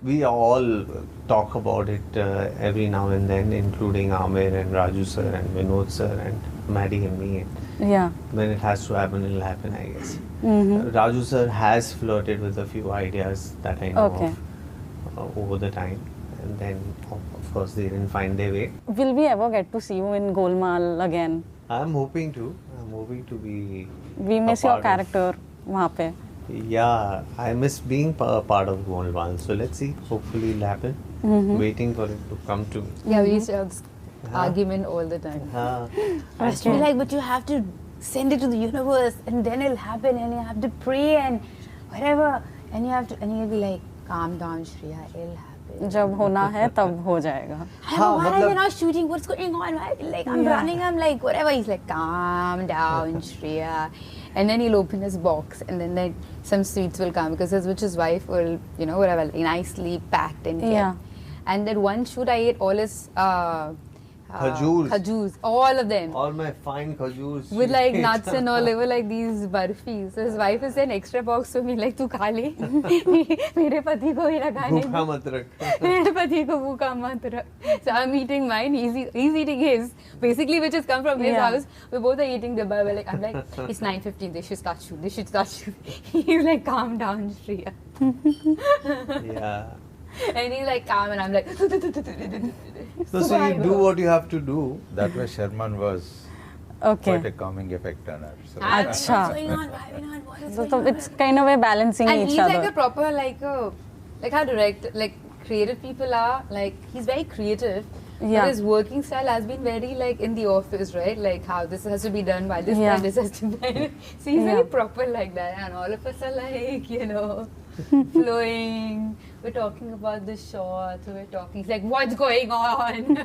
We all talk about it every now and then, including Amir and Raju sir and Vinod sir and Maddie and me. Yeah. When it has to happen, it'll happen, I guess. Mm-hmm. Raju sir has flirted with a few ideas that I know Okay. of over the time, and then of course they didn't find their way. Will we ever get to see you in Golmaal again? I'm hoping to be. We miss a your part character वहाँ पे. Yeah, I miss being part of Golmaal. So let's see. Hopefully it'll happen. Waiting for it to come to me. Yeah, we used to have this argument all the time. I used to be like, but you have to send it to the universe and then it'll happen and you have to pray and whatever. And you'll be like, calm down, Shriya, it'll happen. जब होना है तब हो जाएगा. Why are they not shooting? What's going on? Like, I'm running, I'm like, whatever. He's like, calm down, Shriya. And then he'll open his box and then like some sweets will come because his wife will, whatever, like, nicely packed and kept. Yeah. And that one shoot I ate all his khajurs, all of them. All my fine khajurs. With like nuts and all, they were like these barfis. So his wife has an extra box to me, like, tu kha le. Mere pati ko mera khane. Bhukha mat rakh. Mere pati ko bhukha mat rakh. So I'm eating mine, he's eating his. Basically, which has come from his house. We both are eating dabba. I'm like, it's 9:15, they should start shooting. He's like, calm down, Shriya. Yeah. And he's like, calm, and I'm like, So you do what you have to do. That way Sharman was quite a calming effect on her. So what's Achha. going on? What is going So on? it's kind of a balancing And each he's other. like a proper, like how creative people are, like, he's very creative. Yeah. But his working style has been very, like, in the office, right? Like, how this has to be done by this Yeah. time, this has to be done. So he's very proper like that. And all of us are like, flowing. We're talking about the shot. We're talking. He's like, what's going on?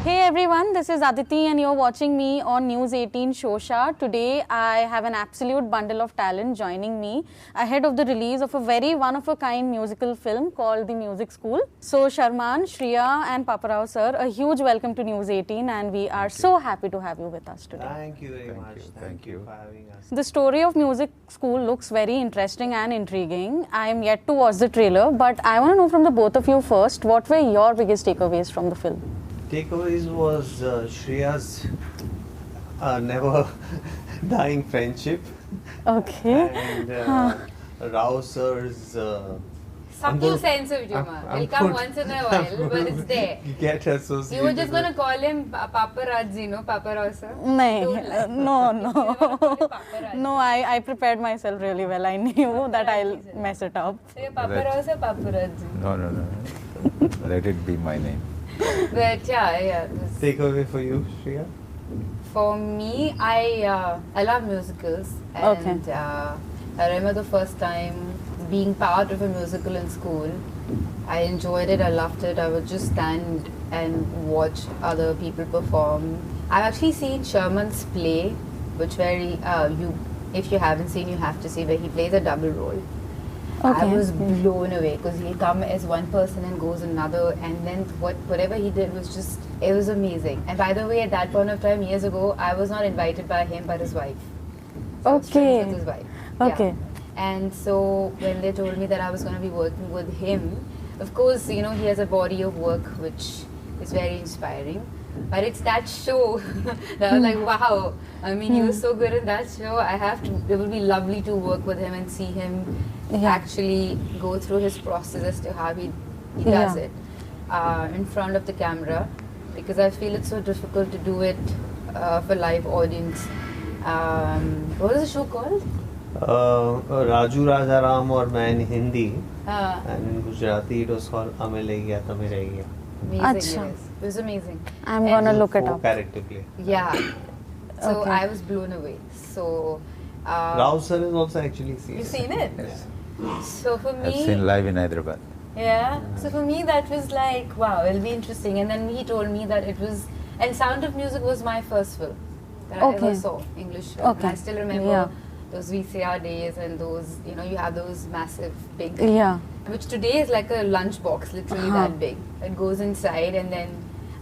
Hey everyone, this is Aditi and you're watching me on News 18 Showsha. Today I have an absolute bundle of talent joining me ahead of the release of a very one-of-a-kind musical film called The Music School. So Sharman, Shriya and Paparao sir, a huge welcome to News 18 and we are so happy to have you with us today. Thank you very much. Thank you for having us. The story of Music School looks very interesting and intriguing. I am yet to watch the trailer, but I want to know from the both of you first, what were your biggest takeaways from the film? Takeaways was Shriya's never dying friendship. Okay. And Rao sir's Subtle sense of humor. Will come once in a while, but it's there. Get associated. You were just going to call him Paparazzi, no? Paparao sir? No. No, I prepared myself really well. I knew that I'll mess it up. So you're Paparao sir, Paparazzi? No. Let it be my name. But yeah. Takeaway for you, Shriya? For me, I love musicals. And I remember the first time being part of a musical in school. I enjoyed it, I loved it. I would just stand and watch other people perform. I've actually seen Sharman's play, which if you haven't seen, you have to see, where he plays a double role. I was blown away because he'd come as one person and goes another, and then whatever he did was it was amazing. And by the way, at that point of time, years ago, I was not invited by him, but his wife. So I was friends with his wife. Okay. Yeah. And so when they told me that I was going to be working with him, of course, he has a body of work which is very inspiring. But it's that show that I was like, wow. I mean, he was so good in that show. It would be lovely to work with him and see him actually go through his process as to how he does it in front of the camera. Because I feel it's so difficult to do it for live audience. What was the show called? Raju Rajaram or Man Hindi. And in Gujarati it was called Ame Le Gaya Tame Reh Gaya. Amazing, yes. It was amazing. I'm gonna look it up. Character play. Yeah. So I was blown away. So Rao sir is also actually seen. You've seen it? Yes. So for me, I've seen live in Hyderabad. Yeah. So for me, that was like, wow, it'll be interesting. And then he told me that it was, and Sound of Music was my first film that I ever saw, English film. And I still remember those VCR days and those, you have those massive, big, which today is like a lunchbox, literally that big. It goes inside, and then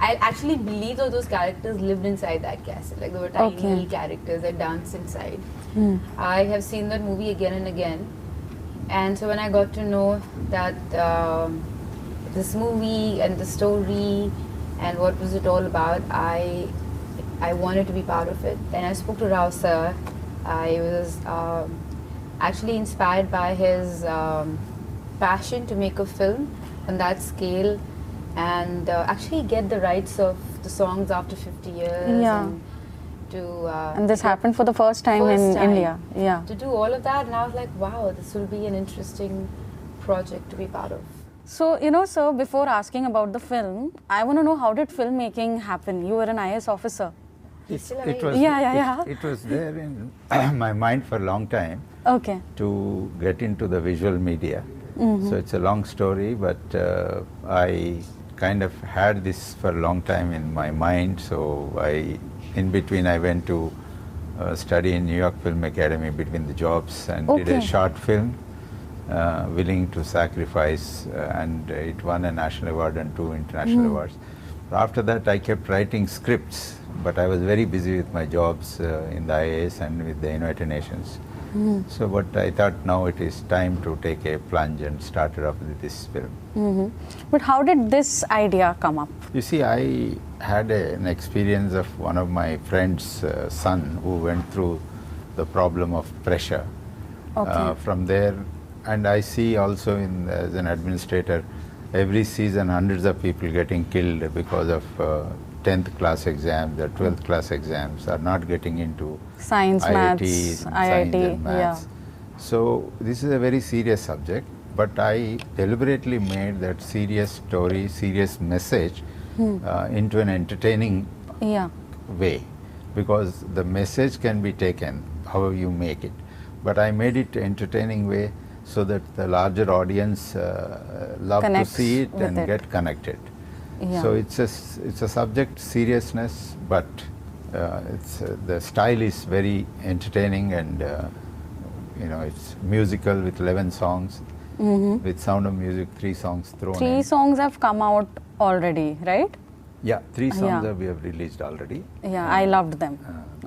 I actually believe that those characters lived inside that castle. Like, they were tiny characters that danced inside. I have seen that movie again and again. And so when I got to know that this movie and the story and what was it all about, I wanted to be part of it. And I spoke to Rao sir. I was actually inspired by his passion to make a film on that scale and actually get the rights of the songs after 50 years. Yeah. And this happened for the first time in India. Yeah. To do all of that, and I was like, wow, this will be an interesting project to be part of. So, sir, before asking about the film, I want to know, how did filmmaking happen? You were an IS officer. It was It was there in my mind for a long time. Okay. To get into the visual media. So it's a long story, but I kind of had this for a long time in my mind. So in between, I went to study in New York Film Academy between the jobs and did a short film, Willing to Sacrifice, and it won a national award and 2 international awards. After that, I kept writing scripts, but I was very busy with my jobs in the IAS and with the United Nations. So, but I thought now it is time to take a plunge and started off with this film. But how did this idea come up? You see, I had an experience of one of my friend's son who went through the problem of pressure. From there, and I see also as an administrator, every season hundreds of people getting killed because of 10th class exams or 12th class exams, are not getting into science, IIT, maths, and maths. So this is a very serious subject, but I deliberately made that serious story, serious message into an entertaining way, because the message can be taken however you make it, but I made it entertaining way so that the larger audience love to see it and get connected. So it's a subject seriousness, but the style is very entertaining, and it's musical with 11 songs, with Sound of Music 3 songs thrown in. 3 songs have come out already, right? Yeah, 3 songs we have released already. Yeah, I loved them.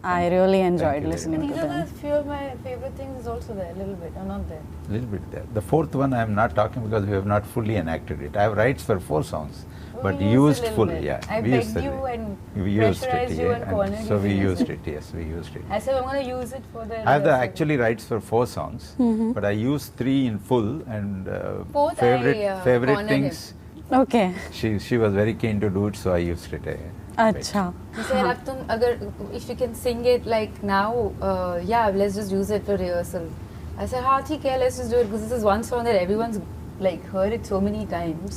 I really enjoyed listening to them. A few of my favorite things is also there, a little bit, or not there? A little bit there. The 4th one I am not talking because we have not fully enacted it. I have rights for 4 songs. But used full, I begged you and pressurized you and cornered you. So we used it, yes, we used it. I said I'm going to use it for the... I have the actually rights for 4 songs, but I used 3 in full, and favorite things. Okay. She was very keen to do it, so I used it. Acha. He said, if you can sing it like now, let's just use it for rehearsal. I said, okay, let's just do it, because this is one song that everyone's like heard it so many times.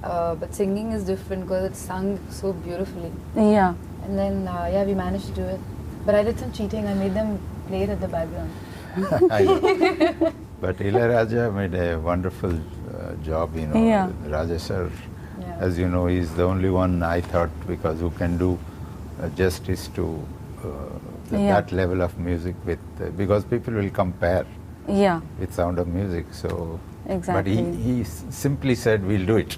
But singing is different because it's sung so beautifully. Yeah. And then, we managed to do it. But I did some cheating. I made them play it at the background. I know. But Ilayaraja made a wonderful job, Raja sir, as you know, is the only one I thought, because who can do justice to that level of music with, because people will compare with Sound of Music. So, exactly. But he simply said, we'll do it.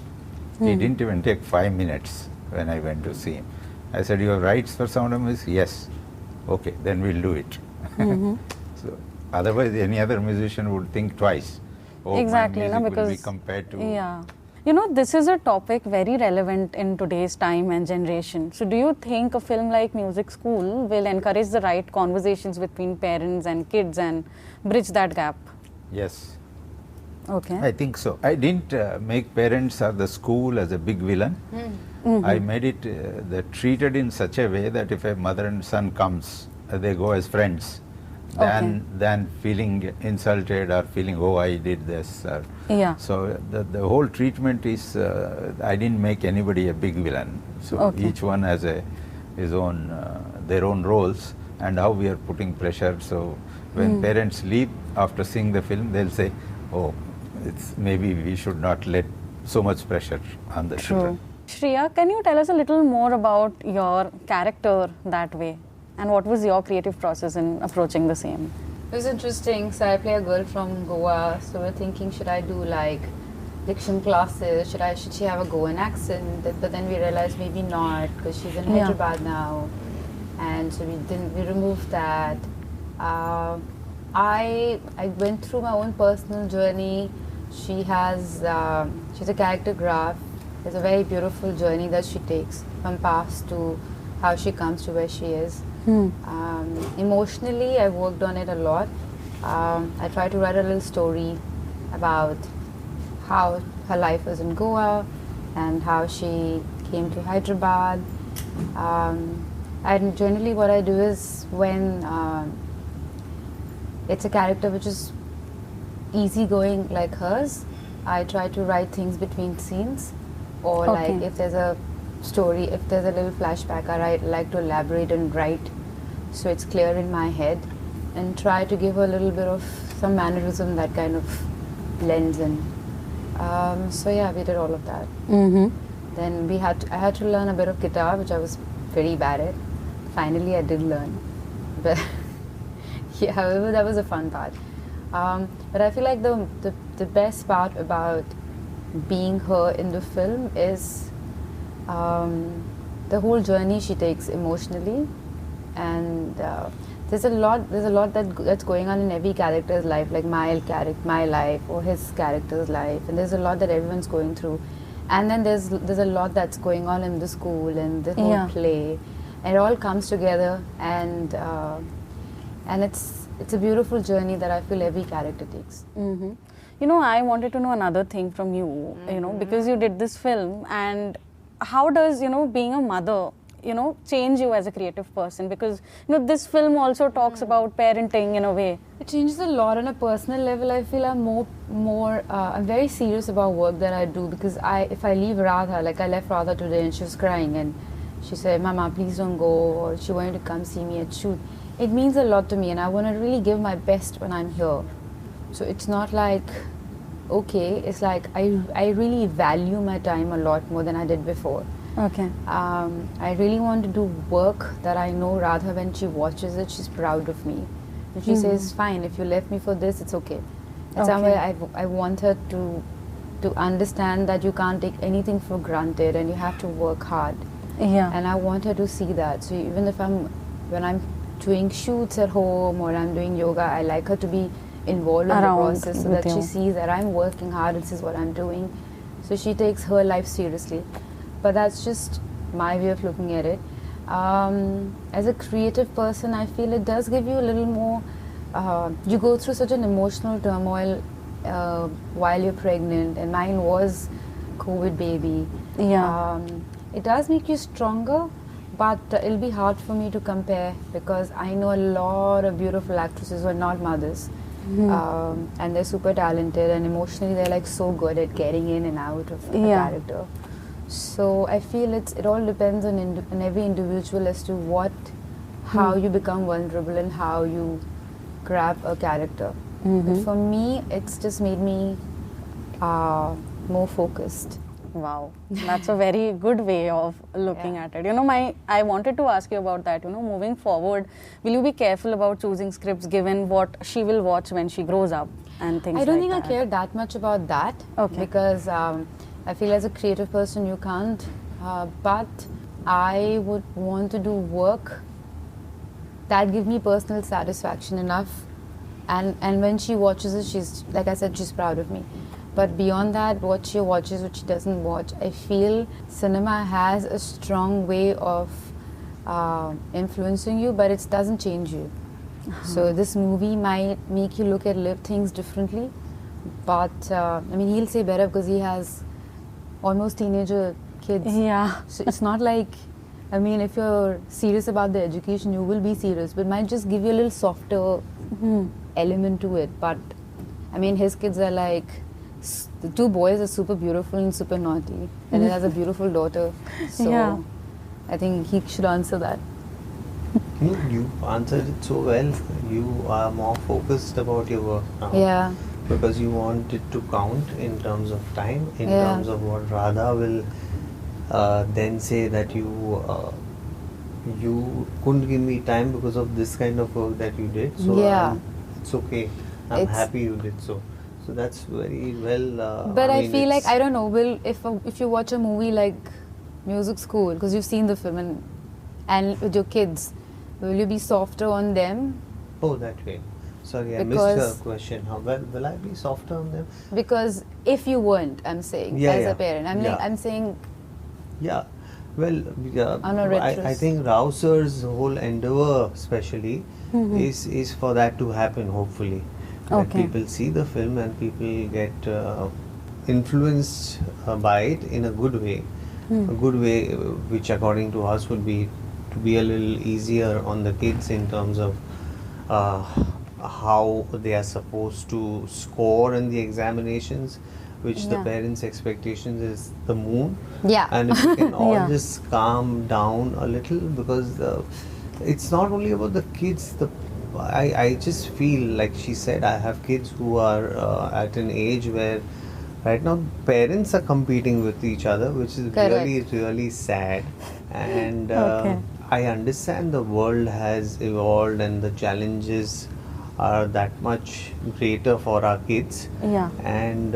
He didn't even take 5 minutes when I went to see him. I said, you have rights for Sound of Music? Yes. Okay, then we'll do it. So, otherwise, any other musician would think twice. Exactly, my music because will be compared to... Yeah. This is a topic very relevant in today's time and generation. So do you think a film like Music School will encourage the right conversations between parents and kids and bridge that gap? Yes. Okay. I think so. I didn't make parents or the school as a big villain. I made it treated in such a way that if a mother and son comes, they go as friends, than feeling insulted or feeling, oh, I did this. So the whole treatment is, I didn't make anybody a big villain. So each one has his own, their own roles, and how we are putting pressure. So when parents leave after seeing the film, they'll say, oh, maybe we should not let so much pressure on the children. Shriya, can you tell us a little more about your character that way? And what was your creative process in approaching the same? It was interesting. So I play a girl from Goa. So we're thinking, should I do like diction classes. Should she have a Goan accent? But then we realized maybe not, because she's in Hyderabad now, and so we removed that. I went through my own personal journey. She's a character graph. It's a very beautiful journey that she takes from past to how she comes to where she is. Emotionally, I worked on it a lot. I tried to write a little story about how her life was in Goa and how she came to Hyderabad. And generally what I do is when it's a character which is easygoing like hers, I try to write things between scenes, or like if there's a story, if there's a little flashback, I like to elaborate and write so it's clear in my head, and try to give a little bit of some mannerism that kind of blends in. So yeah, we did all of that. Then I had to learn a bit of guitar, which I was very bad at. Finally, I did learn, but yeah, that was a fun part. But I feel like the best part about being her in the film is the whole journey she takes emotionally, and there's a lot that's going on in every character's life, like my life or his character's life, and there's a lot that everyone's going through, and then there's a lot that's going on in the school and the whole play, and it all comes together, and it's a beautiful journey that I feel every character takes. You know, I wanted to know another thing from you, you know, because you did this film, and how does, you know, being a mother, you know, change you as a creative person? Because, you know, this film also talks about parenting in a way. It changes a lot on a personal level. I feel I'm I'm very serious about work that I do, because if I leave Radha, like I left Radha today and she was crying and she said, "Mama, please don't go," or she wanted to come see me at shoot. It means a lot to me, and I want to really give my best when I'm here. So it's not like, okay, it's like I really value my time a lot more than I did before. I really want to do work that I know Radha, when she watches it, she's proud of me. And she says, fine, if you left me for this, it's okay. And somewhere I want her to understand that you can't take anything for granted and you have to work hard. And I want her to see that. So even if when I'm doing shoots at home or I'm doing yoga, I like her to be involved in the process, so that she sees that I'm working hard, this is what I'm doing. So she takes her life seriously. But that's just my way of looking at it. As a creative person, I feel it does give you a little more, you go through such an emotional turmoil while you're pregnant, and mine was COVID baby. It does make you stronger, but it'll be hard for me to compare, because I know a lot of beautiful actresses who are not mothers. And they're super talented, and emotionally they're like so good at getting in and out of a character. So I feel it all depends on every individual as to how you become vulnerable and how you grab a character. But for me, it's just made me more focused. Wow, that's a very good way of looking at it. You know, I wanted to ask you about that. You know, moving forward, will you be careful about choosing scripts given what she will watch when she grows up and things like that? I don't think I care that much about that, because I feel as a creative person you can't. But I would want to do work that give me personal satisfaction enough, and when she watches it, she's, like I said, she's proud of me. But beyond that, what she watches, what she doesn't watch, I feel cinema has a strong way of influencing you, but it doesn't change you. So this movie might make you look at things differently, but I mean, he'll say better because he has almost teenager kids. So it's not like, I mean, if you're serious about the education, you will be serious, but it might just give you a little softer element to it. But I mean, his kids are like, the two boys are super beautiful and super naughty, and he has a beautiful daughter. So I think he should answer that. You answered it so well. You are more focused about your work now. Because you want it to count in terms of time, in terms of what Radha will then say that you couldn't give me time because of this kind of work that you did. So it's okay. I'm happy you did so. So that's very well. But I feel like, I don't know, if you watch a movie like Music School, because you've seen the film, and with your kids, will you be softer on them? Oh, that way. Sorry, I missed her question. How well will I be softer on them? Because if you weren't, I'm saying, as a parent, I'm saying. Yeah, well, I think Rao sir's whole endeavor, especially, is for that to happen. Hopefully, that people see the film and people get influenced by it in a good way. A good way, which according to us would be to be a little easier on the kids in terms of how they are supposed to score in the examinations, which the parents' expectations is the moon. Yeah. And if you can all just calm down a little, because it's not only about the kids. I just feel, like she said, I have kids who are at an age where right now parents are competing with each other, which is really, really sad. And I understand the world has evolved and the challenges are that much greater for our kids. And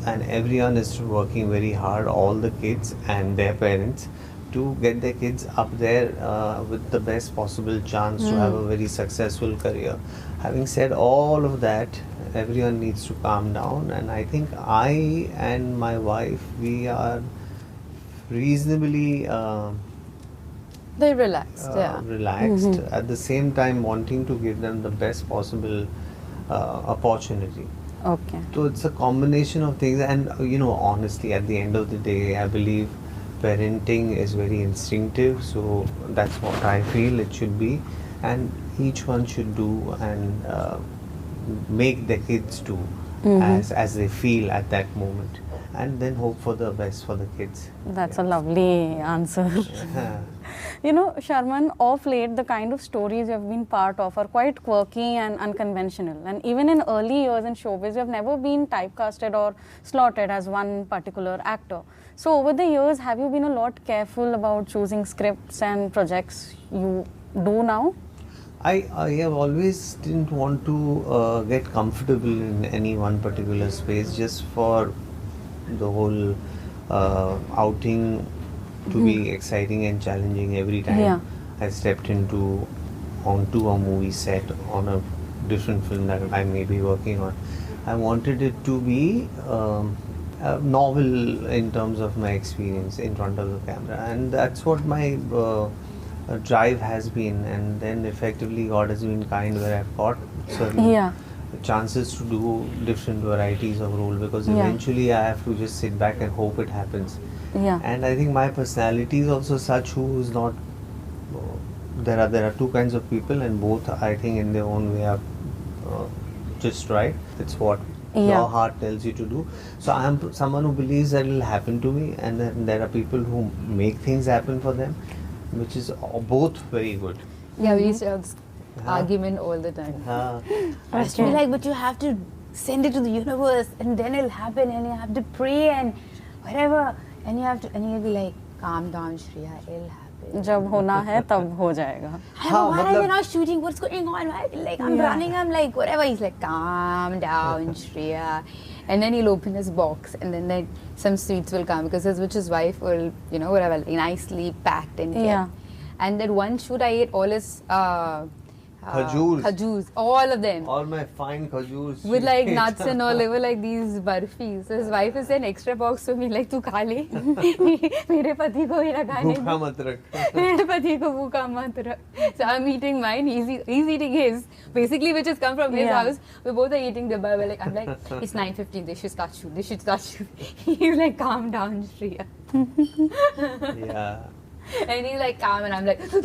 everyone is working very hard, all the kids and their parents, to get their kids up there with the best possible chance to have a very successful career. Having said all of that, everyone needs to calm down, and I think I and my wife, we are reasonably they're relaxed, relaxed, at the same time wanting to give them the best possible opportunity. So it's a combination of things, and honestly, at the end of the day, I believe parenting is very instinctive, so that's what I feel it should be, and each one should do and make the kids do as they feel at that moment, and then hope for the best for the kids. That's a lovely answer. Sharman, of late, the kind of stories you have been part of are quite quirky and unconventional. And even in early years in showbiz, you have never been typecasted or slotted as one particular actor. So over the years, have you been a lot careful about choosing scripts and projects you do now? I have always didn't want to get comfortable in any one particular space, just for the whole outing to be exciting and challenging every time I stepped onto a movie set on a different film that I may be working on. I wanted it to be novel in terms of my experience in front of the camera, and that's what my drive has been. And then effectively God has been kind, where I've got certain chances to do different varieties of role, because eventually I have to just sit back and hope it happens. And I think my personality is also such who is not. There are two kinds of people, and both, I think, in their own way are just right. It's what your heart tells you to do. So I am someone who believes that it will happen to me, and then there are people who make things happen for them, which is both very good. Yeah, we used to have this argument all the time. I used to be like, but you have to send it to the universe, and then it'll happen, and you have to pray and whatever. And you'll be like, calm down, Shriya, it'll happen. जब होना है तब हो जाएगा. Why are they not shooting? What's going on? Like, I'm running, I'm like, whatever. He's like, calm down, Shriya. And then he'll open his box, and then like some sweets will come, because his wife will, whatever, like, nicely packed and kept. And that one shoot, I ate all his khajurs, all of them. All my fine khajurs. With like nuts and all, they were like these barfis. So his wife is an extra box for me, like, tu kha le. Mere pati ko mera khane. Bhukha mat rakh. Mere pati ko bhukha mat rakh. So I'm eating mine, he's eating his. Basically, which has come from his house. We both are eating dabba. I'm like, it's 9:15, they should start shoot. He's like, calm down, Shriya. Yeah. And he's like, calm, and I'm like, so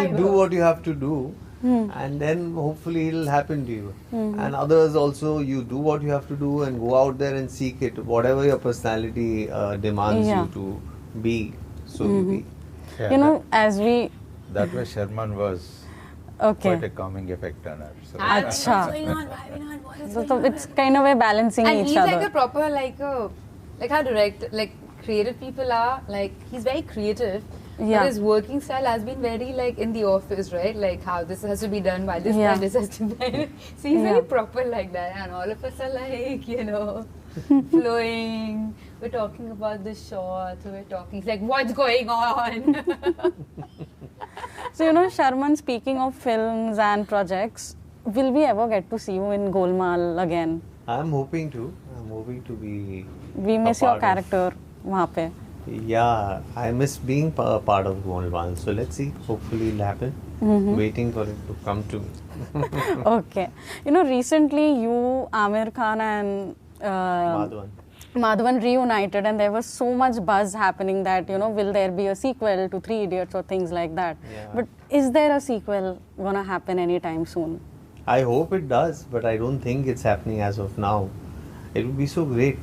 you do what you have to do, and then hopefully it'll happen to you. And others also, you do what you have to do and go out there and seek it, whatever your personality demands you to be. So you be. Yeah, as we. That way, Sharman was quite a calming effect on her. So what's going on? Why are we not? What is So it's kind of a balancing and each other. And he's like a proper, like how creative people are, like, he's very creative, But his working style has been very like in the office, right? Like how this has to be done by this time, this has to be done. So he's very proper like that, and all of us are like, you know, flowing. We're talking about the shot, we're talking, like, what's going on? So, you know, Sharman, speaking of films and projects, will we ever get to see you in Golmaal again? I'm hoping to. I'm hoping to be. We miss your character wahan pe. Yeah, I miss being a part of Golmaal. So let's see. Hopefully it'll happen. Waiting for it to come to me. Okay. You know, recently you, Aamir Khan and Madhavan reunited, and there was so much buzz happening that, you know, will there be a sequel to Three Idiots or things like that. Yeah. But is there a sequel gonna happen anytime soon? I hope it does, but I don't think it's happening as of now. It would be so great,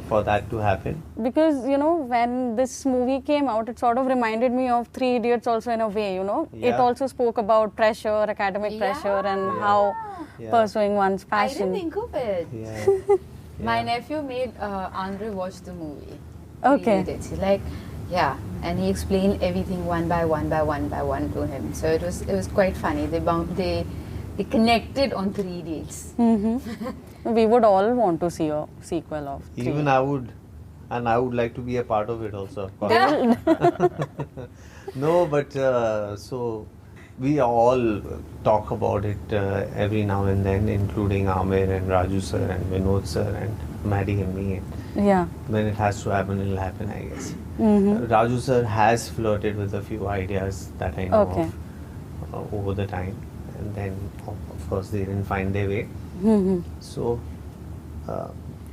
for that to happen. Because, you know, when this movie came out, it sort of reminded me of Three Idiots also in a way, you know. Yeah. It also spoke about pressure, academic pressure, and how pursuing one's passion. I didn't think of it. Yeah. My nephew made Andre watch the movie. Okay. He's like, and he explained everything one by one to him. So it was quite funny. They connected on Three Idiots. We would all want to see a sequel of Three. Even I would, and I would like to be a part of it also, of course. No, but so we all talk about it every now and then, including Aamir and Raju sir and Vinod sir and Maddie and me. Yeah. When it has to happen, it'll happen, I guess. Raju sir has flirted with a few ideas that I know of over the time, and then of course they didn't find their way. So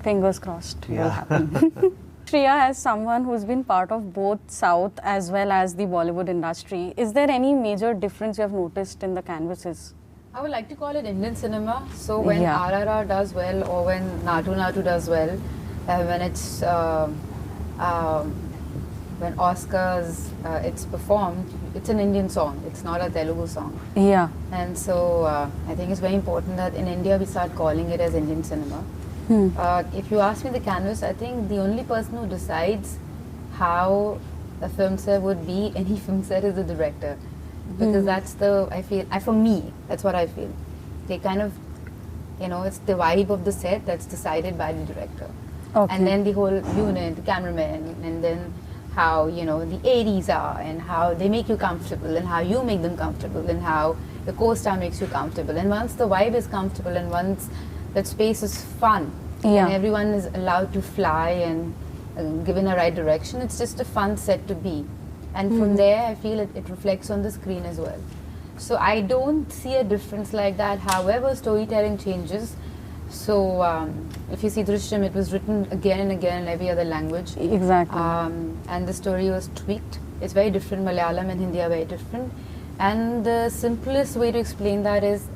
fingers crossed. Yeah. Will happen. Shriya, as someone who's been part of both South as well as the Bollywood industry, is there any major difference you have noticed in the canvases? I would like to call it Indian cinema. So when RRR does well, or when Natu Natu does well, when it's when Oscars it's performed, it's an Indian song. It's not a Telugu song. Yeah. And so I think it's very important that in India we start calling it as Indian cinema. If you ask me the canvas, I think the only person who decides how a film set would be any film set is the director, because that's for me, that's what I feel. They kind of, you know, it's the vibe of the set that's decided by the director. Okay. And then the whole unit, the cameraman, and then how, you know, the 80s are, and how they make you comfortable, and how you make them comfortable, and how the co-star makes you comfortable. And once the vibe is comfortable, and once that space is fun, and everyone is allowed to fly and given a right direction, it's just a fun set to be. And from there, I feel it reflects on the screen as well. So I don't see a difference like that. However, storytelling changes. So if you see Drishyam, it was written again and again in every other language. Exactly. And the story was tweaked. It's very different. Malayalam and Hindi are very different. And the simplest way to explain that is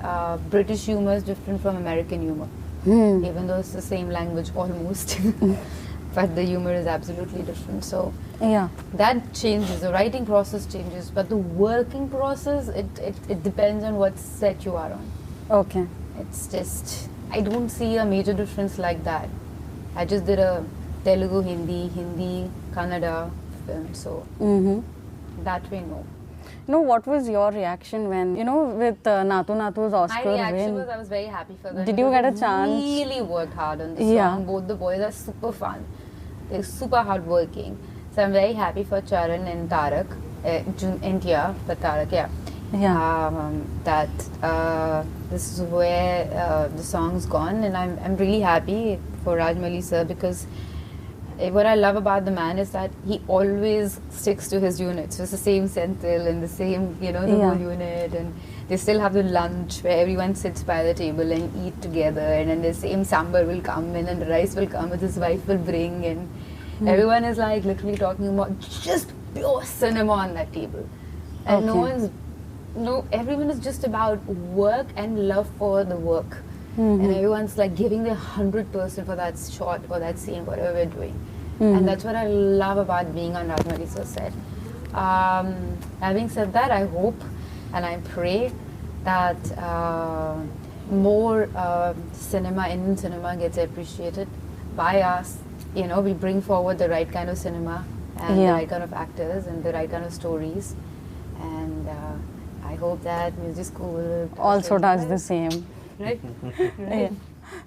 British humor is different from American humor. Even though it's the same language almost. But the humor is absolutely different. So that changes. The writing process changes. But the working process, it depends on what set you are on. Okay. It's just, I don't see a major difference like that. I just did a Telugu, Hindi, Kannada film. So that way, no. You know, what was your reaction when, you know, with Natu Natu's Oscar win? My reaction was I was very happy for them. Did you get a chance? Really worked hard on the song. Both the boys are super fun. They're super hardworking. So I'm very happy for Charan and Tarak. India, but Tarak, that this is where the song's gone, and I'm really happy for Rajmali sir, because what I love about the man is that he always sticks to his units. So it's the same central and the same, you know, the whole unit, and they still have the lunch where everyone sits by the table and eat together, and then the same sambar will come in and the rice will come and his wife will bring, and everyone is like literally talking about just pure cinema on that table. And everyone is just about work and love for the work. And everyone's like giving their 100% for that shot or that scene, whatever we're doing. And that's what I love about being on Rajmali sir's set. Having said that, I hope and I pray that more cinema, Indian cinema, gets appreciated by us. You know, we bring forward the right kind of cinema, and the right kind of actors and the right kind of stories. And I hope that music school will also does the same. Right? Yeah.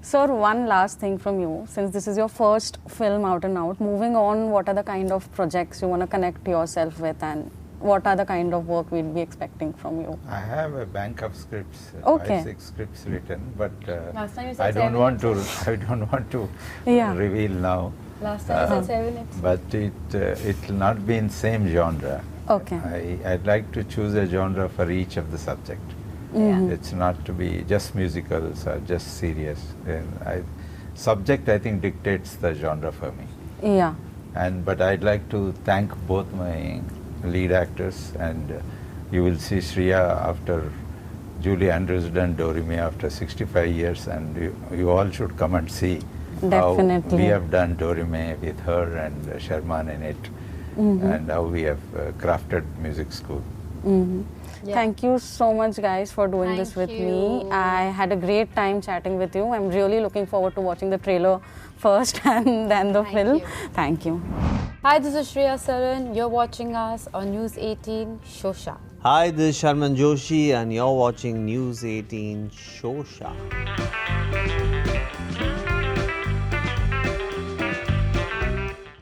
Sir, one last thing from you. Since this is your first film out and out, moving on, what are the kind of projects you want to connect yourself with, and what are the kind of work we'll be expecting from you? I have a bank of scripts, Okay. 5-6 scripts written, but Last time you said I don't 7. want to. I don't want to Yeah. reveal now. Last time you said 7. But it will not be in same genre. Okay. I'd like to choose a genre for each of the subject. It's not to be just musicals or just serious. Subject I think dictates the genre for me. Yeah. But I'd like to thank both my lead actors, and you will see Shriya after Julie Andrews done Dorime after 65 years, and you all should come and see Definitely. how we have done Dorime with her and Sharman in it, and how we have crafted music school. Yeah. Thank you so much, guys, for doing this with me. I had a great time chatting with you. I'm really looking forward to watching the trailer first and then the film. Thank you. Hi, this is Shriya Saran. You're watching us on News 18 Showsha. Hi, this is Sharman Joshi and you're watching News 18 Showsha.